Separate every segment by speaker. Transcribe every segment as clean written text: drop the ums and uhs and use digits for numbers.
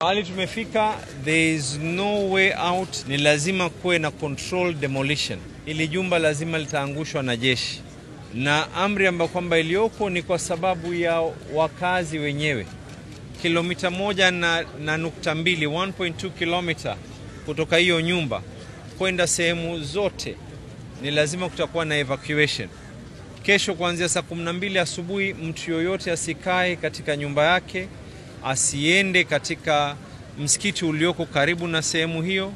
Speaker 1: Hali tumefika, there is no way out, ni lazima kuwe na control demolition. Ili jumba lazima litaangushwa na jeshi. Na amri ambayo kwamba iliyoko ni kwa sababu ya wakazi wenyewe. Kilomita 1.2, 1.2 kilomita kutoka hiyo nyumba kwenda sehemu zote ni lazima kutakuwa na evacuation. Kesho kuanzia saa 12 asubuhi mtu yoyote asikae katika nyumba yake, asiende katika msikiti ulioko karibu na sehemu hiyo,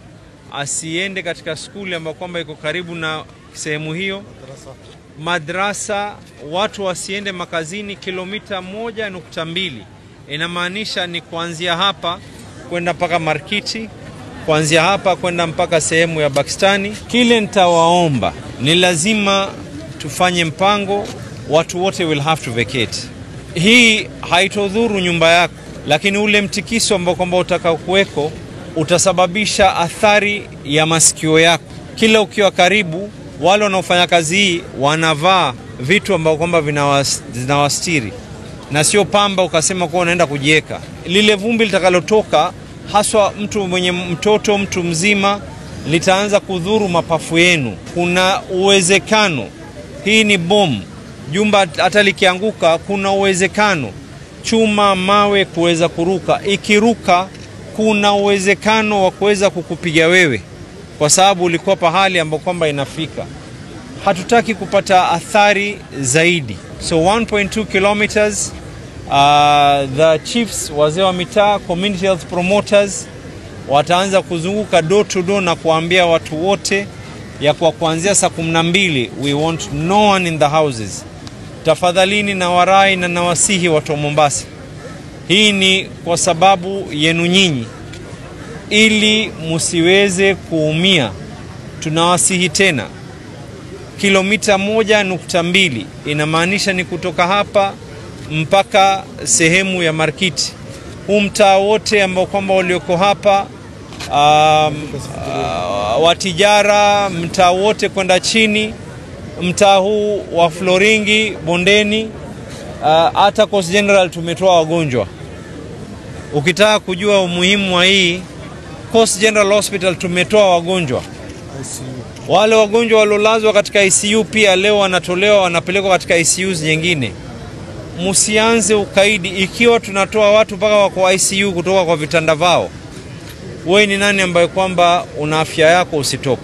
Speaker 1: asiende katika skuli ambayo kwamba iko karibu na sehemu hiyo, madrasa, watu wasiende makazini. Kilomita 1.2 inamaanisha ni kuanzia hapa kwenda mpaka Markiti, kuanzia hapa kwenda mpaka sehemu ya Pakistani. Kile nitawaomba ni lazima tufanye mpango, watu wote will have to vacate. Hii haitodhuru nyumba yako, lakini ule mtikiso ambao kwamba utakao kuweko utasababisha athari ya masikio yako. Kila ukiwa karibu, wale wanaofanya kazi hii wanavaa vitu ambao kwamba vinawastiri, na sio pamba ukasema kwa unaenda kujieka. Lile vumbi litakalotoka, haswa mtu mwenye mtoto, mtu mzima, litaanza kudhuru mapafu yenu. Kuna uwezekano, hii ni bomu, jumba hata likianguka kuna uwezekano chuma, mawe kuweza kuruka. Ikiruka kuna uwezekano wa kuweza kukupiga wewe, kwa sababu ulikuwa pahali ambapo kwamba inafika. Hatutaki kupata athari zaidi. So 1.2 kilometers, the chiefs, wazee wa mitaa, community health promoters wataanza kuzunguka door to door na kuambia watu wote ya kwa kuanzia saa 12 we want no one in the houses. Tafadhalini na warai na nawasihi watu wa Mombasa, hii ni kwa sababu yenu nyinyi, ili musiweze kuumia. Tunawasihi tena, kilomita 1.2 inamaanisha ni kutoka hapa mpaka sehemu ya Markiti. Huu mtaa wote ambao kwamba walioko hapa, watijara, mtaa wote kwenda chini, mtaa huu wa Floringi, Bondeni, hata Coast General tumetoa wagonjwa. Ukitaka kujua umuhimu wa hii, Coast General Hospital tumetoa wagonjwa. Wale wagonjwa walolazwa katika ICU pia leo wanatolewa, wanapelekwa katika ICUs nyingine. Musianze ukaidi. Ikiwa tunatoa watu mpaka wako ICU kutoka kwa vitanda vao, wewe ni nani ambaye kwamba una afya yako usitoke?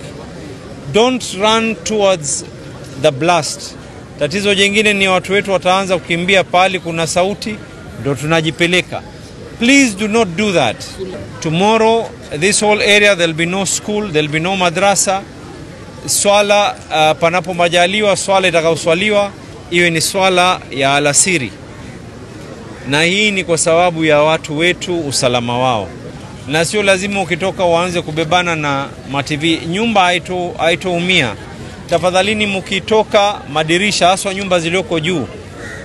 Speaker 1: Don't run towards the blast. Tatizo jingine ni watu wetu wataanza kukimbia pali kuna sauti, ndio tunajipeleka. Please do not do that. Tomorrow, this whole area, there'll be no school, there'll be no madrasa. Swala panapo majaliwa, swala itakaoswaliwa iwe ni swala ya alasiri. Na hii ni kwa sababu ya watu wetu, usalama wao. Na sio lazima ukitoka uanze kubebana na mativi. Nyumba haitoumia. Tafadhalini mkitoka, madirisha, haswa nyumba zilioko juu,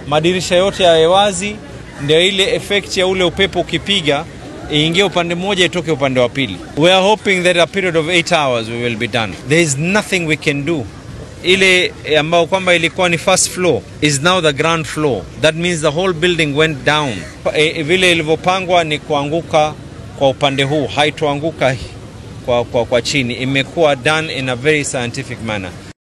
Speaker 1: madirisha yote yawe wazi, ndio ile effect ya ule upepo ukipiga iingie upande mmoja itoke upande wa pili. We are hoping that a period of 8 hours we will be done. There is nothing we can do. Ile ambao kwamba ilikuwa ni first floor is now the ground floor. That means the whole building went down. Vile ilivyopangwa ni kuanguka kwa upande huu, haitoanguka kwa chini. Imekuwa done in a very scientific manner.